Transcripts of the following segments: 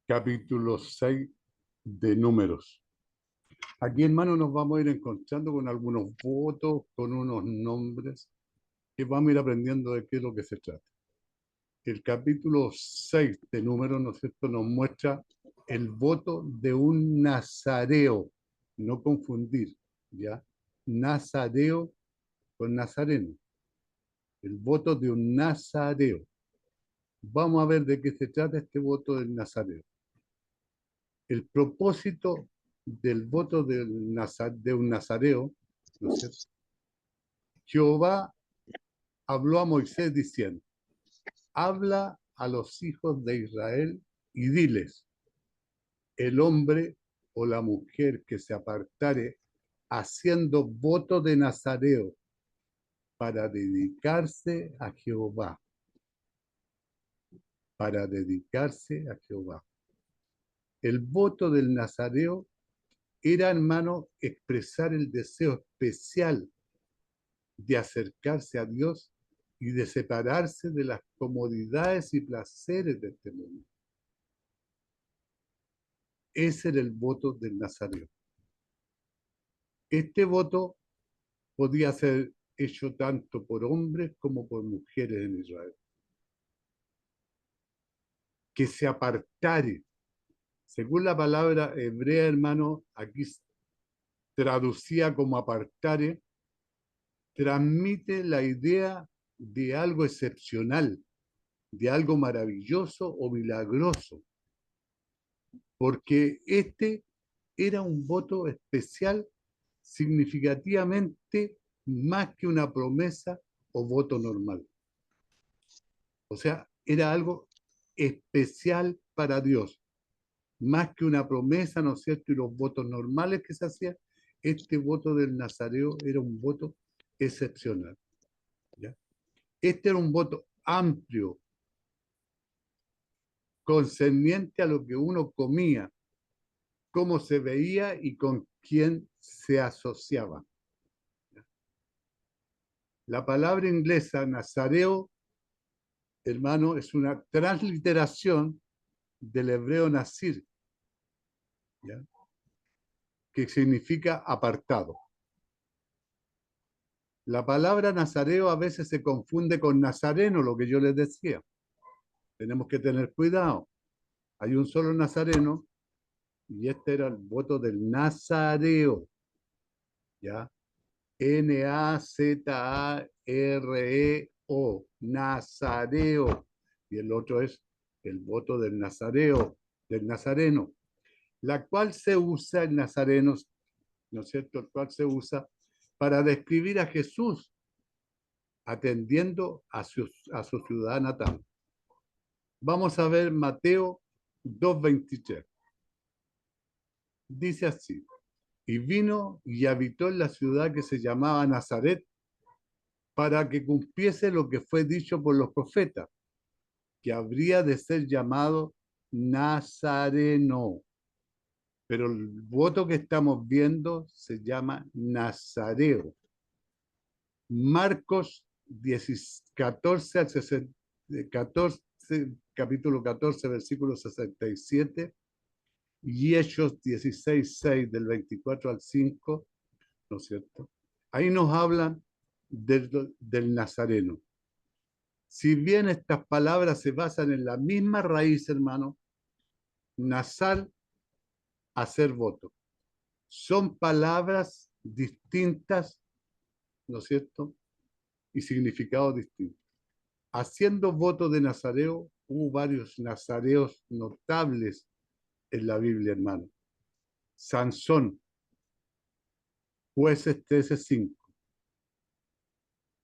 capítulo 6 de Números. Aquí, hermano, nos vamos a ir encontrando con algunos votos, con unos nombres, que vamos a ir aprendiendo de qué es lo que se trata. El capítulo 6 de Números, ¿no es cierto?, nos muestra el voto de un nazareo, no confundir, ¿ya? Nazareo con nazareno, el voto de un nazareo. Vamos a ver de qué se trata este voto del nazareo. El propósito del voto de un nazareo, ¿no es cierto? Jehová habló a Moisés diciendo, habla a los hijos de Israel y diles, el hombre o la mujer que se apartare haciendo voto de nazareo para dedicarse a Jehová, para dedicarse a Jehová. El voto del nazareo era, hermano, expresar el deseo especial de acercarse a Dios y de separarse de las comodidades y placeres de este mundo. Ese era el voto del nazareo. Este voto podía ser hecho tanto por hombres como por mujeres en Israel. Que se apartare, según la palabra hebrea, hermano, aquí traducía como apartare, transmite la idea de algo excepcional, de algo maravilloso o milagroso, porque este era un voto especial, significativamente más que una promesa o voto normal. O sea, era algo especial para Dios, más que una promesa, ¿no es cierto? Y los votos normales que se hacían, este voto del Nazareo era un voto excepcional, ¿ya? Este era un voto amplio, concerniente a lo que uno comía, cómo se veía y con quién se asociaba. La palabra inglesa nazareo, hermano, es una transliteración del hebreo nazir, ¿ya? Que significa apartado. La palabra nazareo a veces se confunde con nazareno, lo que yo les decía. Tenemos que tener cuidado. Hay un solo nazareno y este era el voto del nazareo, ¿ya? Nazareo, nazareo. Y el otro es el voto del nazareo, del nazareno, la cual se usa en nazarenos, ¿no es cierto? El cual se usa para describir a Jesús atendiendo a su ciudad natal. Vamos a ver Mateo 2:23. Dice así, y vino y habitó en la ciudad que se llamaba Nazaret, para que cumpliese lo que fue dicho por los profetas, que habría de ser llamado Nazareno. Pero el voto que estamos viendo se llama Nazareo. Marcos 14 al 60, 14, capítulo 14, versículo 67, y Hechos 16, 6, del 24 al 5, ¿no es cierto? Ahí nos hablan del Nazareno. Si bien estas palabras se basan en la misma raíz, hermano, nasal, hacer voto, son palabras distintas, ¿no es cierto? Y significados distintos. Haciendo voto de nazareo, hubo varios nazareos notables en la Biblia, hermano. Sansón, Jueces 13:5.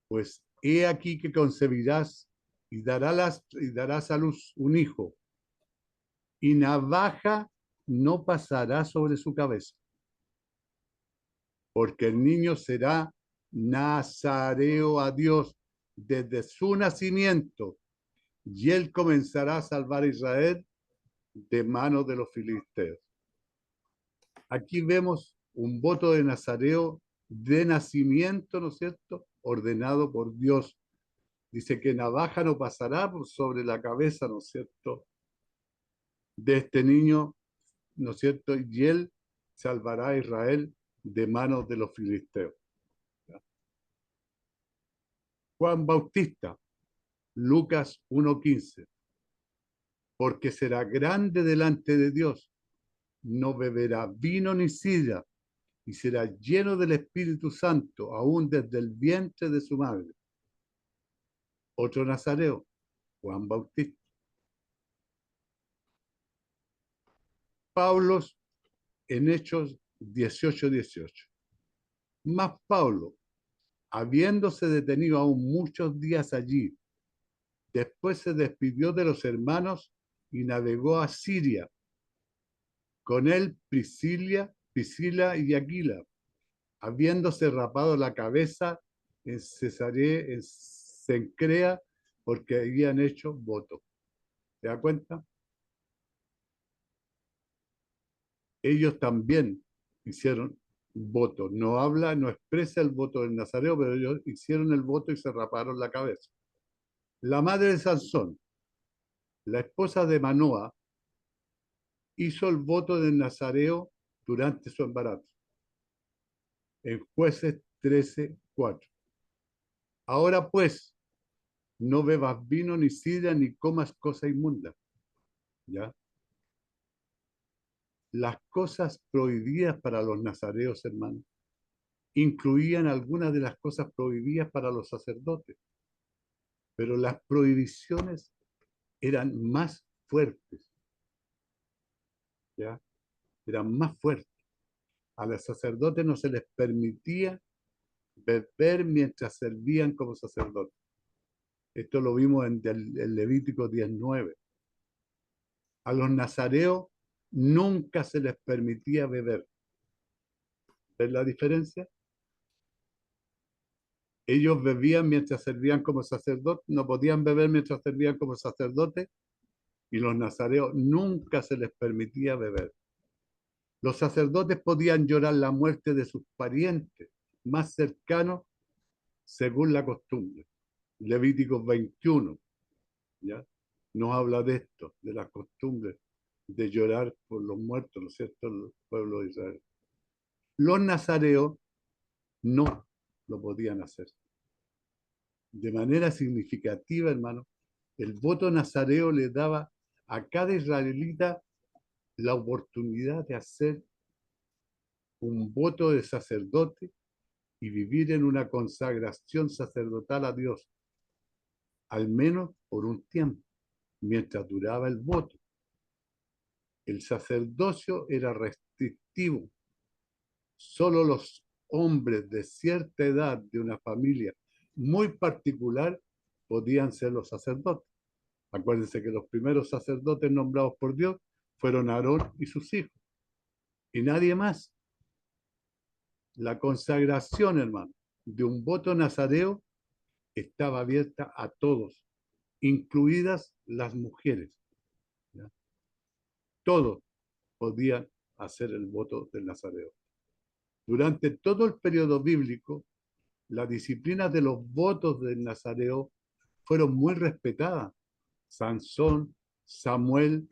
Pues he aquí que concebirás y darás a luz un hijo, y navaja no pasará sobre su cabeza, porque el niño será nazareo a Dios desde su nacimiento, y él comenzará a salvar a Israel de manos de los filisteos. Aquí vemos un voto de nazareo de nacimiento, ¿no es cierto?, ordenado por Dios. Dice que navaja no pasará por sobre la cabeza, ¿no es cierto?, de este niño, ¿no es cierto? Y él salvará a Israel de manos de los filisteos. Juan Bautista, Lucas 1:15, porque será grande delante de Dios, no beberá vino ni sidra, y será lleno del Espíritu Santo, aún desde el vientre de su madre. Otro nazareo, Juan Bautista. Pablo en Hechos 18:18. Mas Pablo, habiéndose detenido aún muchos días allí, después se despidió de los hermanos y navegó a Siria. Con él Priscila y Aquila, habiéndose rapado la cabeza en Cesarea, en Cencrea, porque habían hecho voto. ¿Te das cuenta? Ellos también hicieron voto. No habla, no expresa el voto del Nazareo, pero ellos hicieron el voto y se raparon la cabeza. La madre de Sansón, la esposa de Manoa, hizo el voto del Nazareo durante su embarazo. En Jueces 13:4. Ahora pues, no bebas vino ni sidra ni comas cosa inmunda. ¿Ya? Las cosas prohibidas para los nazareos, hermanos, incluían algunas de las cosas prohibidas para los sacerdotes, pero las prohibiciones eran más fuertes, ¿ya? Eran más fuertes. A los sacerdotes no se les permitía beber mientras servían como sacerdotes. Esto lo vimos en el Levítico 19. A los nazareos nunca se les permitía beber. ¿Ves la diferencia? Ellos bebían mientras servían como sacerdotes, no podían beber mientras servían como sacerdotes, y los nazareos nunca se les permitía beber. Los sacerdotes podían llorar la muerte de sus parientes más cercanos según la costumbre. Levítico 21, ¿ya? Nos habla de esto, de las costumbres de llorar por los muertos, ¿no es cierto?, el pueblo de Israel. Los nazareos no lo podían hacer. De manera significativa, hermano, el voto nazareo le daba a cada israelita la oportunidad de hacer un voto de sacerdote y vivir en una consagración sacerdotal a Dios, al menos por un tiempo, mientras duraba el voto. El sacerdocio era restrictivo. Solo los hombres de cierta edad de una familia muy particular podían ser los sacerdotes. Acuérdense que los primeros sacerdotes nombrados por Dios fueron Aarón y sus hijos, y nadie más. La consagración, hermano, de un voto nazareo estaba abierta a todos, incluidas las mujeres. ¿Ya? Todos podían hacer el voto del nazareo. Durante todo el periodo bíblico, las disciplinas de los votos del nazareo fueron muy respetadas. Sansón, Samuel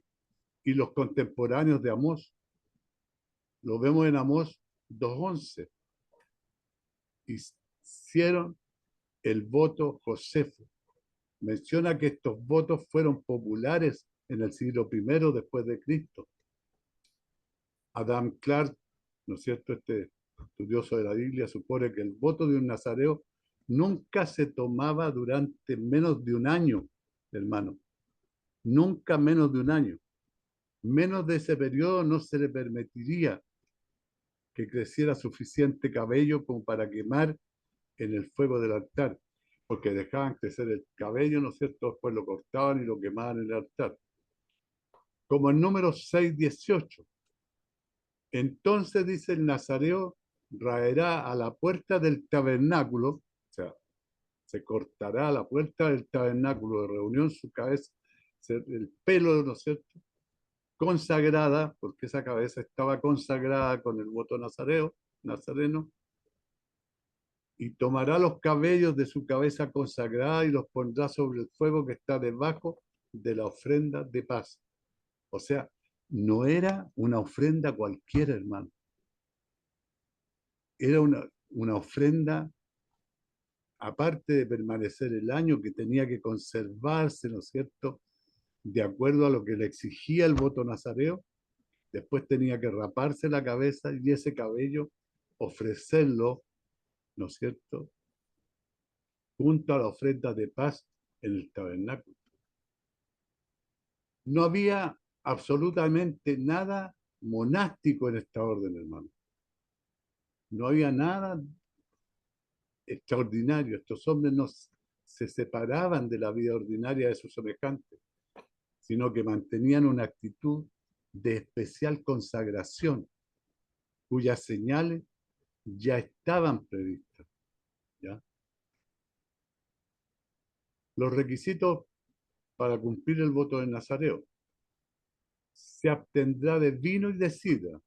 y los contemporáneos de Amós. Lo vemos en Amós 2:11. Hicieron el voto Josefo. Menciona que estos votos fueron populares en el siglo I después de Cristo. Adam Clark, ¿no es cierto?, este estudioso de la Biblia, supone que el voto de un nazareo nunca se tomaba durante menos de un año, hermano. Nunca menos de un año. Menos de ese periodo no se le permitiría que creciera suficiente cabello como para quemar en el fuego del altar, porque dejaban crecer el cabello, ¿no es cierto? Después lo cortaban y lo quemaban en el altar. Como el número 6:18. Entonces dice el nazareo, raerá a la puerta del tabernáculo, o sea, se cortará a la puerta del tabernáculo de reunión su cabeza, el pelo, ¿no es cierto?, consagrada, porque esa cabeza estaba consagrada con el voto nazareno, y tomará los cabellos de su cabeza consagrada y los pondrá sobre el fuego que está debajo de la ofrenda de paz. O sea, no era una ofrenda cualquiera, hermano. Era una ofrenda, aparte de permanecer el año, que tenía que conservarse, ¿no es cierto?, de acuerdo a lo que le exigía el voto nazareo. Después tenía que raparse la cabeza y ese cabello ofrecerlo, ¿no es cierto?, junto a la ofrenda de paz en el tabernáculo. No había absolutamente nada monástico en esta orden, hermano. No había nada extraordinario. Estos hombres no se separaban de la vida ordinaria de sus semejantes, sino que mantenían una actitud de especial consagración, cuyas señales ya estaban previstas, ¿ya? Los requisitos para cumplir el voto del Nazareo: se abstendrá de vino y de sidra,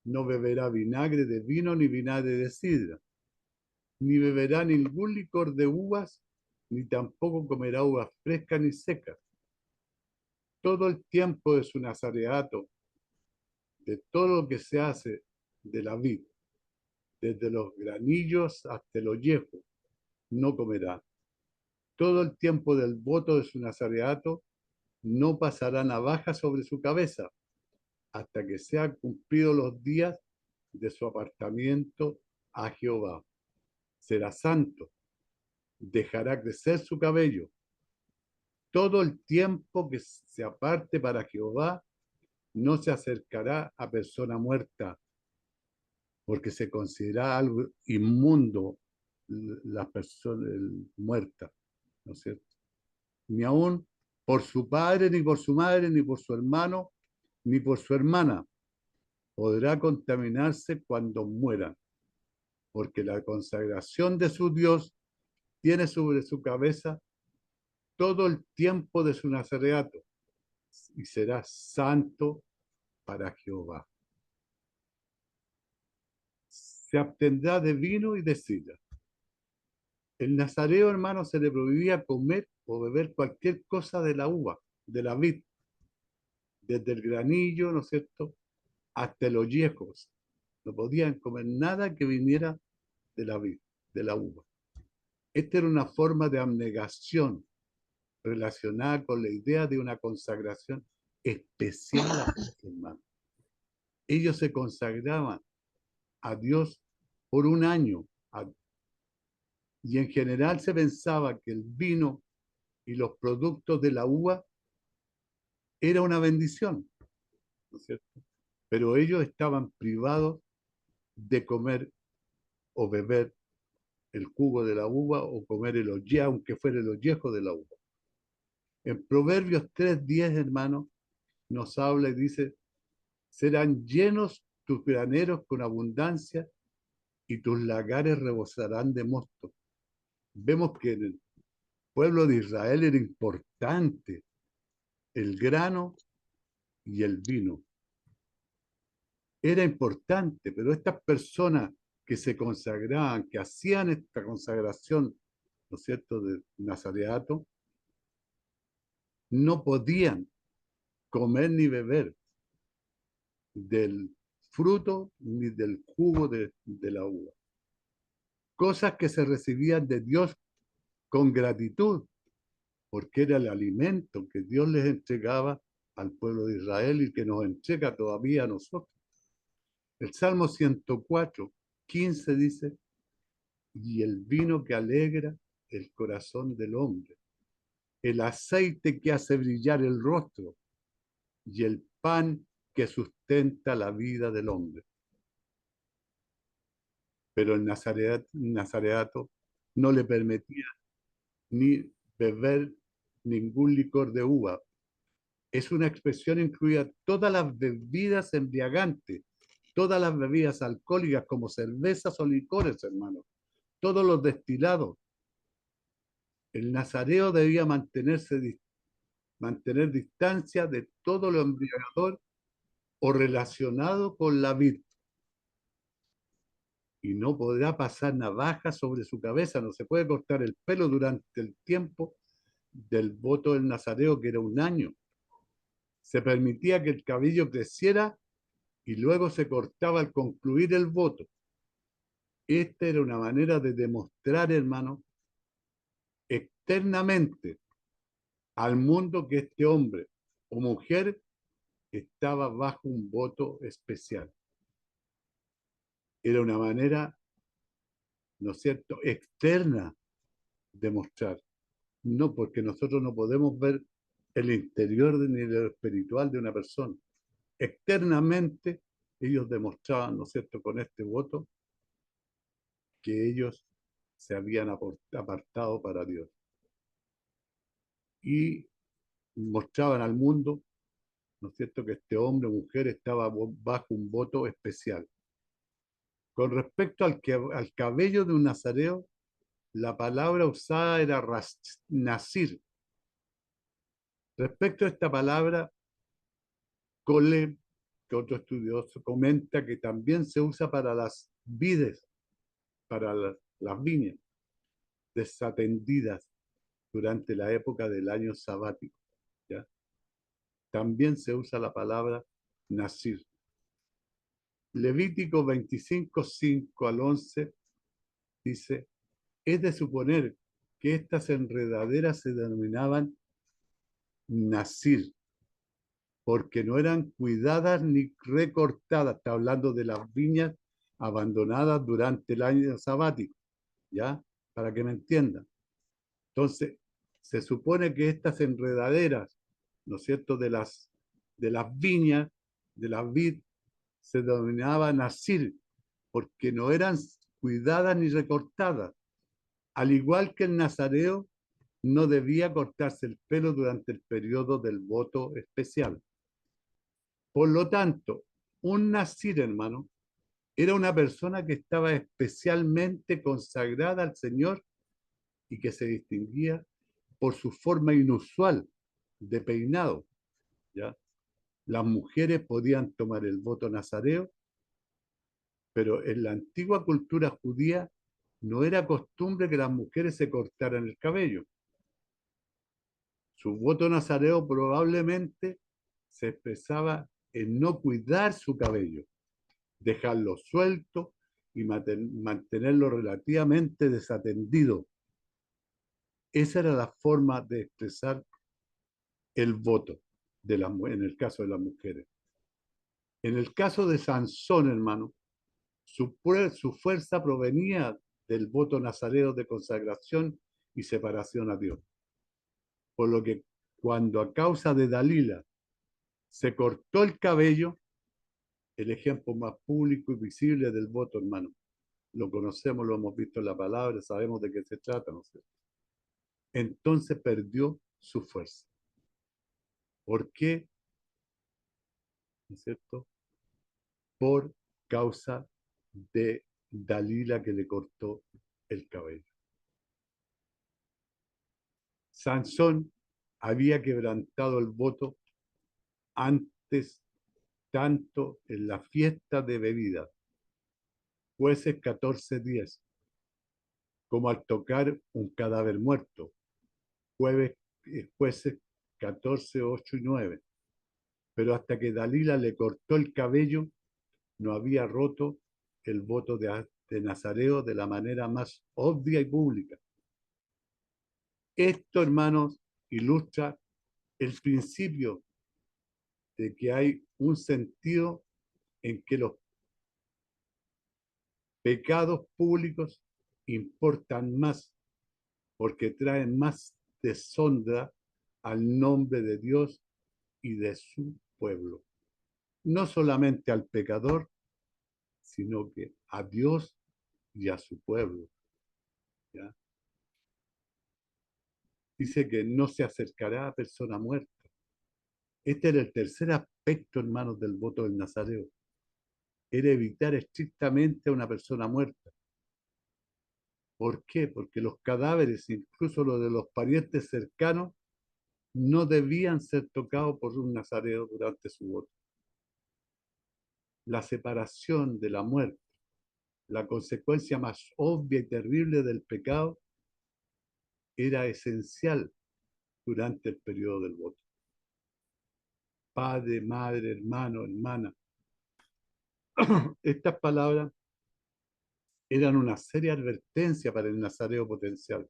no beberá vinagre de vino ni vinagre de sidra, ni beberá ningún licor de uvas, ni tampoco comerá uvas frescas ni secas. Todo el tiempo de su nazareato, de todo lo que se hace de la vid, desde los granillos hasta el ollejo, no comerá. Todo el tiempo del voto de su nazareato, no pasará navaja sobre su cabeza, hasta que sean cumplidos los días de su apartamiento a Jehová. Será santo, dejará crecer su cabello. Todo el tiempo que se aparte para Jehová, no se acercará a persona muerta, porque se considera algo inmundo la persona muerta, ¿no es cierto? Ni aún por su padre, ni por su madre, ni por su hermano, ni por su hermana podrá contaminarse cuando mueran, porque la consagración de su Dios tiene sobre su cabeza todo el tiempo de su nazareato y será santo para Jehová. Se abstendrá de vino y de sidra. El nazareo, hermano, se le prohibía comer o beber cualquier cosa de la uva, de la vid, desde el granillo, ¿no es cierto?, hasta los yejos. No podían comer nada que viniera de la vid, de la uva. Esta era una forma de abnegación relacionada con la idea de una consagración especial a Dios, hermano. Ellos se consagraban a Dios por un año, y en general se pensaba que el vino y los productos de la uva era una bendición, ¿no es cierto? Pero ellos estaban privados de comer o beber el jugo de la uva o comer el ollejo, aunque fuera el ollejo de la uva. En Proverbios 3:10, hermano, nos habla y dice: serán llenos tus graneros con abundancia y tus lagares rebosarán de mosto. Vemos que en el pueblo de Israel era importante el grano y el vino. Era importante, pero estas personas que se consagraban, que hacían esta consagración, ¿no es cierto?, de nazareato, no podían comer ni beber del fruto ni del jugo de la uva. Cosas que se recibían de Dios con gratitud, porque era el alimento que Dios les entregaba al pueblo de Israel y que nos entrega todavía a nosotros. El Salmo 104:15 dice: y el vino que alegra el corazón del hombre, el aceite que hace brillar el rostro y el pan que sustenta la vida del hombre. Pero el nazareato no le permitía ni beber ningún licor de uva. Es una expresión incluida todas las bebidas embriagantes, todas las bebidas alcohólicas como cervezas o licores, hermano, todos los destilados. El nazareo debía mantener distancia de todo lo embriagador o relacionado con la vid. Y no podrá pasar navaja sobre su cabeza, no se puede cortar el pelo durante el tiempo del voto del nazareo, que era un año. Se permitía que el cabello creciera y luego se cortaba al concluir el voto. Esta era una manera de demostrar, hermano, externamente al mundo que este hombre o mujer estaba bajo un voto especial. Era una manera, ¿no es cierto?, externa de mostrar. No, porque nosotros no podemos ver el interior ni lo espiritual de una persona. Externamente, ellos demostraban, ¿no es cierto?, con este voto, que ellos se habían apartado para Dios. Y mostraban al mundo, ¿no es cierto?, que este hombre o mujer estaba bajo un voto especial. Con respecto al cabello de un nazareo, la palabra usada era nasir. Respecto a esta palabra, Cole, que otro estudioso, comenta que también se usa para las vides, para las viñas desatendidas durante la época del año sabático. ¿Ya? También se usa la palabra nasir. Levítico 25, 5 al 11 dice, es de suponer que estas enredaderas se denominaban nasir, porque no eran cuidadas ni recortadas. Está hablando de las viñas abandonadas durante el año sabático, ¿ya? Para que me entiendan. Entonces, se supone que estas enredaderas, ¿no es cierto?, de las viñas, de las vid, se denominaban nasir, porque no eran cuidadas ni recortadas. Al igual que el nazareo, no debía cortarse el pelo durante el periodo del voto especial. Por lo tanto, un nazir, hermano, era una persona que estaba especialmente consagrada al Señor y que se distinguía por su forma inusual de peinado. ¿Ya? Las mujeres podían tomar el voto nazareo, pero en la antigua cultura judía no era costumbre que las mujeres se cortaran el cabello. Su voto nazareo probablemente se expresaba en no cuidar su cabello, dejarlo suelto y mantenerlo relativamente desatendido. Esa era la forma de expresar el voto en el caso de las mujeres. En el caso de Sansón, hermano, su fuerza provenía del voto nazareo de consagración y separación a Dios. Por lo que cuando a causa de Dalila se cortó el cabello, el ejemplo más público y visible del voto, hermano, lo conocemos, lo hemos visto en la palabra, sabemos de qué se trata, ¿no es cierto? Entonces perdió su fuerza. ¿Por qué? ¿No es cierto? Por causa de Dalila que le cortó el cabello. Sansón había quebrantado el voto antes, tanto en la fiesta de bebida, Jueces 14:10, como al tocar un cadáver muerto, Jueces 14:8 y 9. Pero hasta que Dalila le cortó el cabello, no había roto el voto de Nazareo de la manera más obvia y pública. Esto, hermanos, ilustra el principio de que hay un sentido en que los pecados públicos importan más porque traen más deshonra al nombre de Dios y de su pueblo. No solamente al pecador, sino que a Dios y a su pueblo. ¿Ya? Dice que no se acercará a persona muerta. Este era el tercer aspecto, hermanos, del voto del Nazareo. Era evitar estrictamente a una persona muerta. ¿Por qué? Porque los cadáveres, incluso los de los parientes cercanos, no debían ser tocados por un nazareo durante su voto. La separación de la muerte, la consecuencia más obvia y terrible del pecado, era esencial durante el periodo del voto. padre, madre, hermano, hermana. Estas palabras eran una seria advertencia para el nazareo potencial.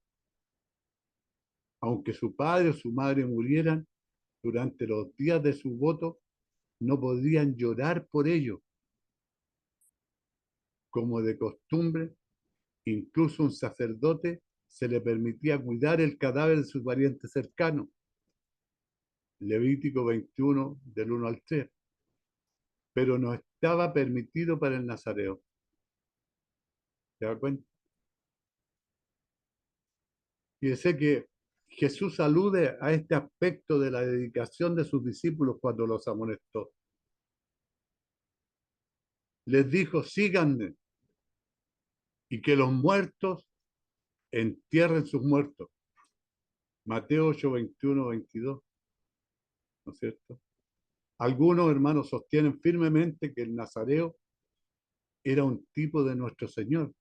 Aunque su padre o su madre murieran durante los días de su voto, no podrían llorar por ello. Como de costumbre, incluso un sacerdote se le permitía cuidar el cadáver de su pariente cercano. Levítico 21, del 1 al 3. Pero no estaba permitido para el nazareo. ¿Te das cuenta? Fíjese que Jesús alude a este aspecto de la dedicación de sus discípulos cuando los amonestó. Les dijo, síganme, y que los muertos entierren sus muertos. Mateo 8, 21, 22. ¿No es cierto? Algunos hermanos sostienen firmemente que el nazareo era un tipo de nuestro Señor,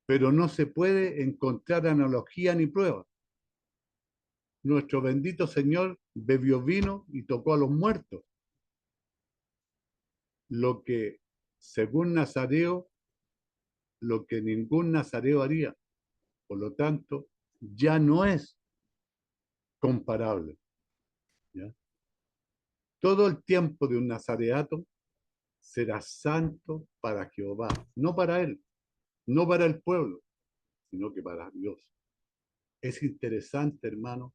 pero no se puede encontrar analogía ni prueba. Nuestro bendito Señor bebió vino y tocó a los muertos, lo que, según Nazareo, lo que ningún nazareo haría. Por lo tanto, ya no es comparable. ¿Ya? Todo el tiempo de un nazareato será santo para Jehová, no para él, no para el pueblo, sino que para Dios. Es interesante, hermano,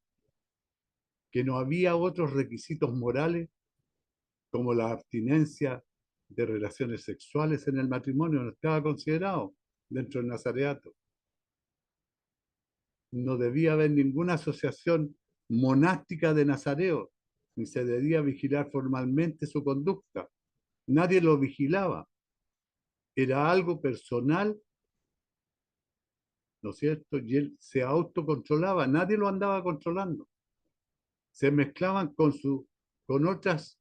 que no había otros requisitos morales como la abstinencia de relaciones sexuales en el matrimonio, no estaba considerado dentro del nazareato. No debía haber ninguna asociación monástica de nazareos, ni se debía vigilar formalmente su conducta. Nadie lo vigilaba. Era algo personal, ¿no es cierto? Y él se autocontrolaba, nadie lo andaba controlando. Se mezclaban con otras,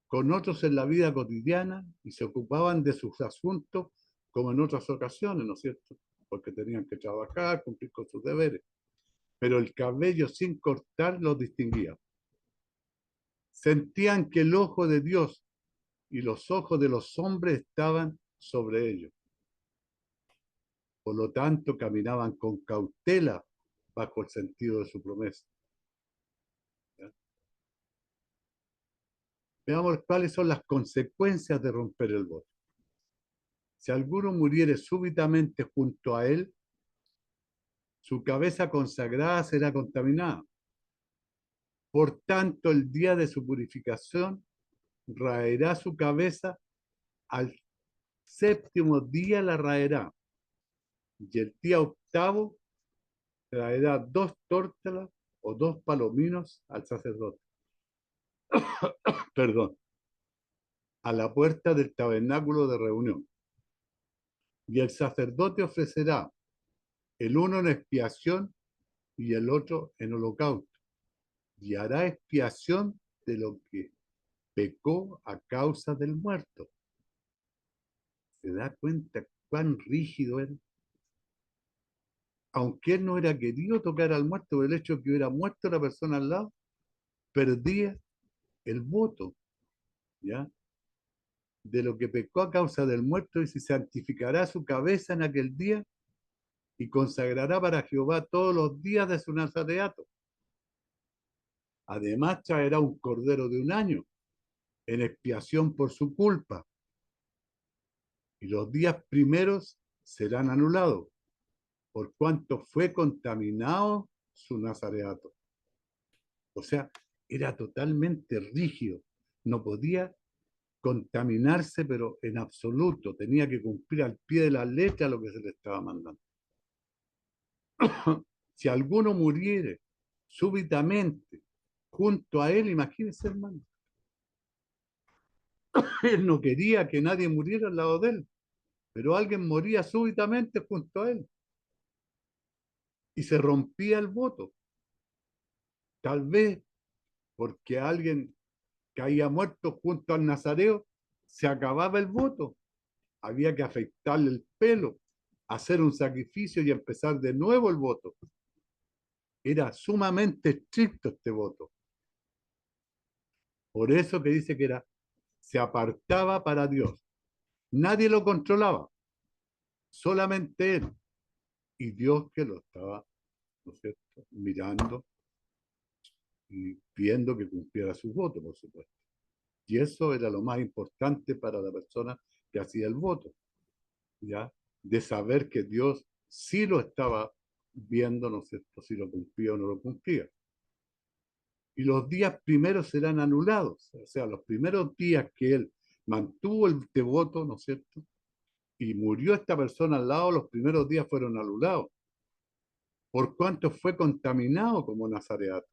con otros en la vida cotidiana y se ocupaban de sus asuntos como en otras ocasiones, ¿no es cierto? Porque tenían que trabajar, cumplir con sus deberes. Pero el cabello sin cortar los distinguía. Sentían que el ojo de Dios y los ojos de los hombres estaban sobre ellos. Por lo tanto, caminaban con cautela bajo el sentido de su promesa. ¿Ya? Veamos cuáles son las consecuencias de romper el voto. Si alguno muriere súbitamente junto a él, su cabeza consagrada será contaminada. Por tanto, el día de su purificación raerá su cabeza, al séptimo día la raerá, y el día octavo traerá 2 tórtolas o 2 palominos al sacerdote. Perdón, a la puerta del tabernáculo de reunión. Y el sacerdote ofrecerá el uno en expiación y el otro en holocausto. Y hará expiación de lo que pecó a causa del muerto. ¿Se da cuenta cuán rígido era? Aunque él no era querido tocar al muerto, por el hecho de que hubiera muerto la persona al lado, perdía el voto, ¿ya? De lo que pecó a causa del muerto, y si santificará su cabeza en aquel día y consagrará para Jehová todos los días de su nazareato. Además traerá un cordero de un año en expiación por su culpa, y los días primeros serán anulados, por cuanto fue contaminado su nazareato. O sea, era totalmente rígido, no podía contaminarse, pero en absoluto, tenía que cumplir al pie de la letra lo que se le estaba mandando. Si alguno muriere súbitamente junto a él, imagínense, hermano, él no quería que nadie muriera al lado de él, pero alguien moría súbitamente junto a él y se rompía el voto. Tal vez porque alguien caía muerto junto al nazareo, se acababa el voto. Había que afeitarle el pelo, hacer un sacrificio y empezar de nuevo el voto. Era sumamente estricto este voto. Por eso que dice que se apartaba para Dios. Nadie lo controlaba, solamente él. Y Dios que lo estaba, ¿no es cierto?, mirando y viendo que cumpliera sus votos, por supuesto. Y eso era lo más importante para la persona que hacía el voto, ¿ya? De saber que Dios sí lo estaba viendo, ¿no es cierto?, si lo cumplía o no lo cumplía. Y los días primeros serán anulados, o sea, los primeros días que él mantuvo el voto, ¿no es cierto?, y murió esta persona al lado, los primeros días fueron anulados, por cuanto fue contaminado como nazareato.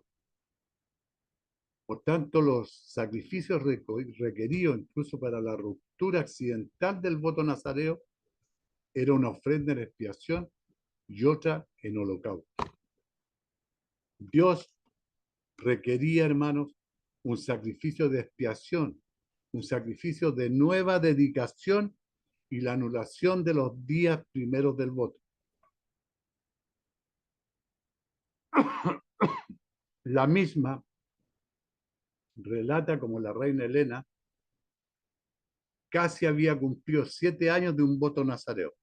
Por tanto, los sacrificios requeridos incluso para la ruptura accidental del voto nazareo era una ofrenda en expiación y otra en holocausto. Dios requería, hermanos, un sacrificio de expiación, un sacrificio de nueva dedicación y la anulación de los días primeros del voto. La misma relata como la reina Helena casi había cumplido 7 años de un voto nazareo.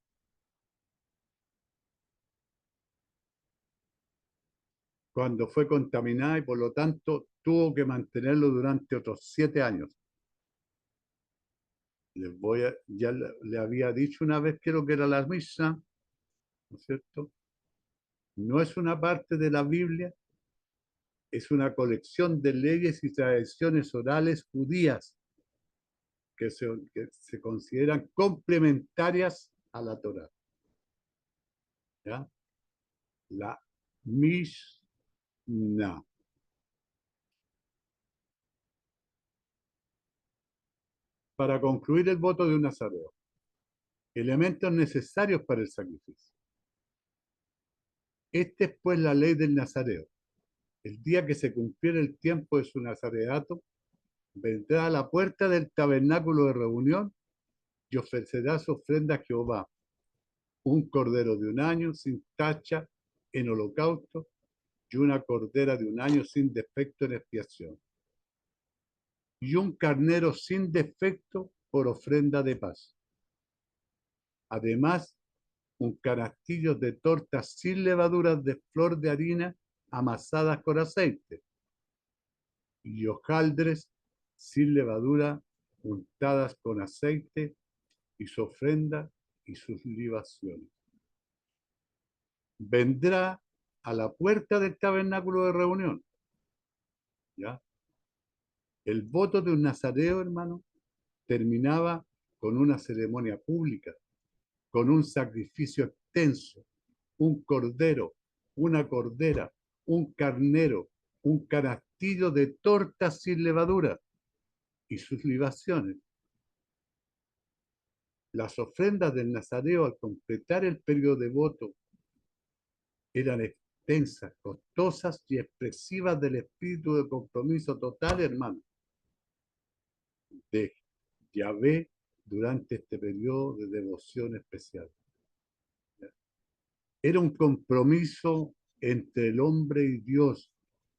Cuando fue contaminada y por lo tanto tuvo que mantenerlo durante otros 7 años. Ya le había dicho una vez que lo que era la Mishnah, ¿no es cierto? No es una parte de la Biblia, es una colección de leyes y tradiciones orales judías que se consideran complementarias a la Torá. ¿Ya? La Mishnah. Para concluir el voto de un nazareo. Elementos necesarios para el sacrificio. Esta es pues la ley del nazareo. El día que se cumpliera el tiempo de su nazareato, vendrá a la puerta del tabernáculo de reunión y ofrecerá su ofrenda a Jehová, un cordero de 1 año sin tacha en holocausto y una cordera de 1 año sin defecto en expiación, y un carnero sin defecto por ofrenda de paz. Además, un canastillo de tortas sin levaduras de flor de harina amasadas con aceite, y hojaldres sin levadura untadas con aceite, y su ofrenda y sus libaciones. Vendrá a la puerta del tabernáculo de reunión. ¿Ya? El voto de un nazareo, hermano, terminaba con una ceremonia pública, con un sacrificio extenso, un cordero, una cordera, un carnero, un canastillo de tortas sin levadura y sus libaciones. Las ofrendas del nazareo al completar el periodo de voto eran extensas, costosas y expresivas del espíritu de compromiso total, hermano, de Yahvé durante este periodo de devoción especial. Era un compromiso entre el hombre y Dios,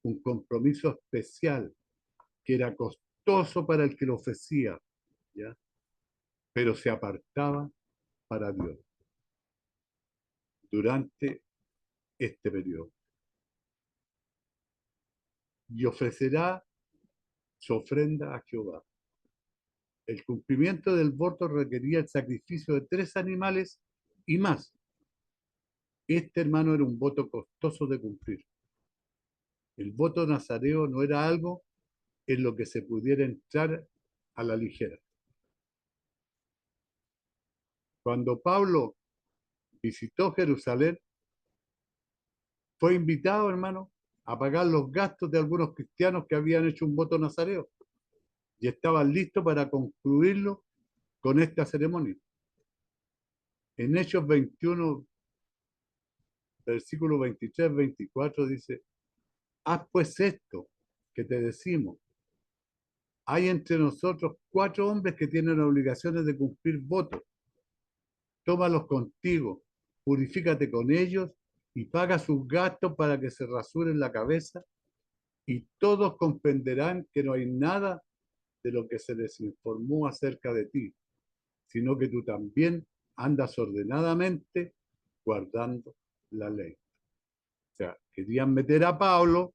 un compromiso especial que era costoso para el que lo ofrecía, ¿ya? Pero se apartaba para Dios durante este periodo. Y ofrecerá su ofrenda a Jehová. El cumplimiento del voto requería el sacrificio de 3 animales y más. Este, hermano, era un voto costoso de cumplir. El voto nazareo no era algo en lo que se pudiera entrar a la ligera. Cuando Pablo visitó Jerusalén, fue invitado, hermano, a pagar los gastos de algunos cristianos que habían hecho un voto nazareo y estaban listos para concluirlo con esta ceremonia. En Hechos 21, versículo 23-24 dice: haz pues esto que te decimos. Hay entre nosotros 4 hombres que tienen obligaciones de cumplir votos. Tómalos contigo, purifícate con ellos y paga sus gastos para que se rasuren la cabeza, y todos comprenderán que no hay nada de lo que se les informó acerca de ti, sino que tú también andas ordenadamente guardando la ley. O sea, querían meter a Pablo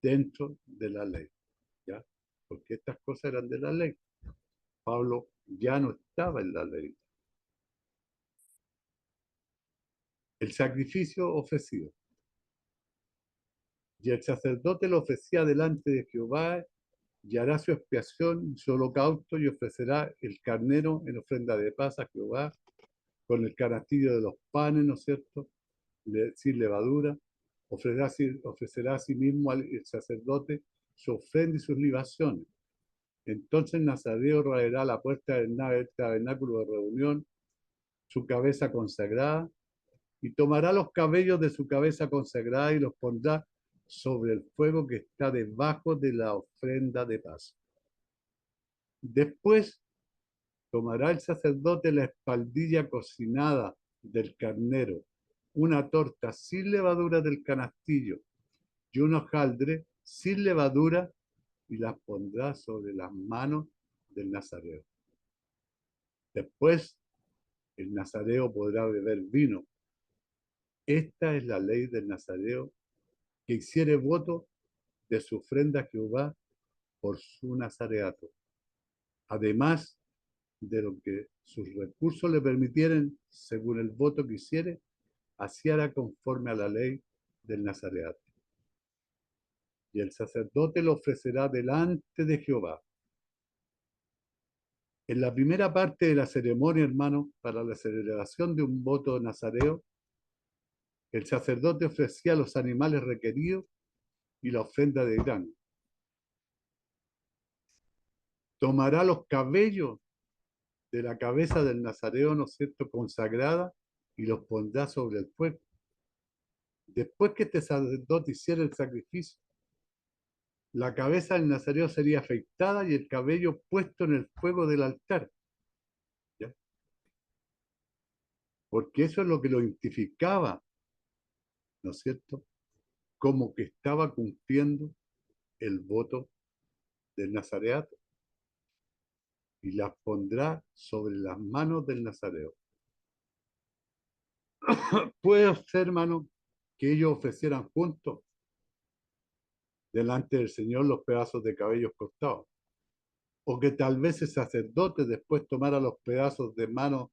dentro de la ley, ¿ya? Porque estas cosas eran de la ley. Pablo ya no estaba en la ley. El sacrificio ofrecido. Y el sacerdote lo ofrecía delante de Jehová y hará su expiación y su holocausto y ofrecerá el carnero en ofrenda de paz a Jehová con el canastillo de los panes, ¿no es cierto? Sin levadura. Ofrecerá a sí mismo al sacerdote su ofrenda y sus libaciones. Entonces Nazareo raerá la puerta del tabernáculo de reunión, su cabeza consagrada, y tomará los cabellos de su cabeza consagrada y los pondrá sobre el fuego que está debajo de la ofrenda de paz. Después tomará el sacerdote la espaldilla cocinada del carnero, una torta sin levadura del canastillo y un hojaldre sin levadura y las pondrá sobre las manos del nazareo. Después el nazareo podrá beber vino. Esta es la ley del nazareo que hiciere voto de su ofrenda a Jehová por su nazareato, además de lo que sus recursos le permitieren según el voto que hiciere, así hará conforme a la ley del nazareato. Y el sacerdote lo ofrecerá delante de Jehová. En la primera parte de la ceremonia, hermano, para la celebración de un voto nazareo, el sacerdote ofrecía los animales requeridos y la ofrenda de grano. Tomará los cabellos de la cabeza del nazareo, ¿no es cierto?, consagrada, y los pondrá sobre el fuego. Después que este sacerdote hiciera el sacrificio, la cabeza del nazareo sería afeitada y el cabello puesto en el fuego del altar, ¿ya? Porque eso es lo que lo identificaba, ¿no es cierto?, como que estaba cumpliendo el voto del nazareato, y las pondrá sobre las manos del nazareo. Puede ser, hermano, que ellos ofrecieran juntos delante del Señor los pedazos de cabellos cortados, o que tal vez el sacerdote después tomara los pedazos de mano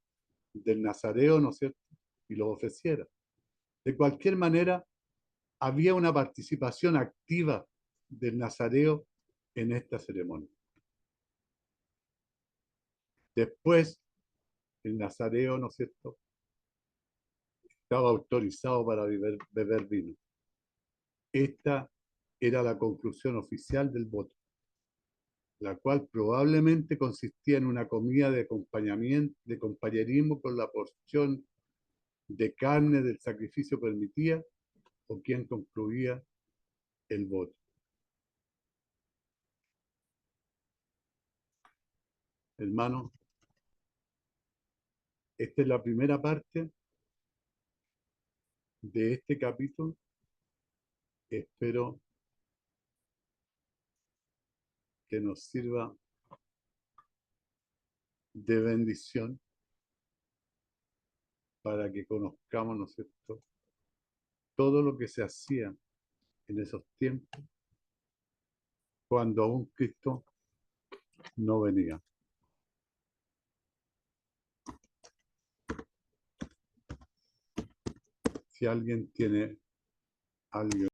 del nazareo, ¿no es cierto?, y los ofreciera. De cualquier manera, había una participación activa del nazareo en esta ceremonia. Después, el nazareo, ¿no es cierto?, estaba autorizado para beber vino. Esta era la conclusión oficial del voto, la cual probablemente consistía en una comida de acompañamiento, de compañerismo con la porción de carne del sacrificio permitida, o quien concluía el voto. Hermanos, esta es la primera parte de este capítulo. Espero que nos sirva de bendición para que conozcamos, ¿no es cierto?, todo lo que se hacía en esos tiempos cuando aún Cristo no venía. Si alguien tiene algo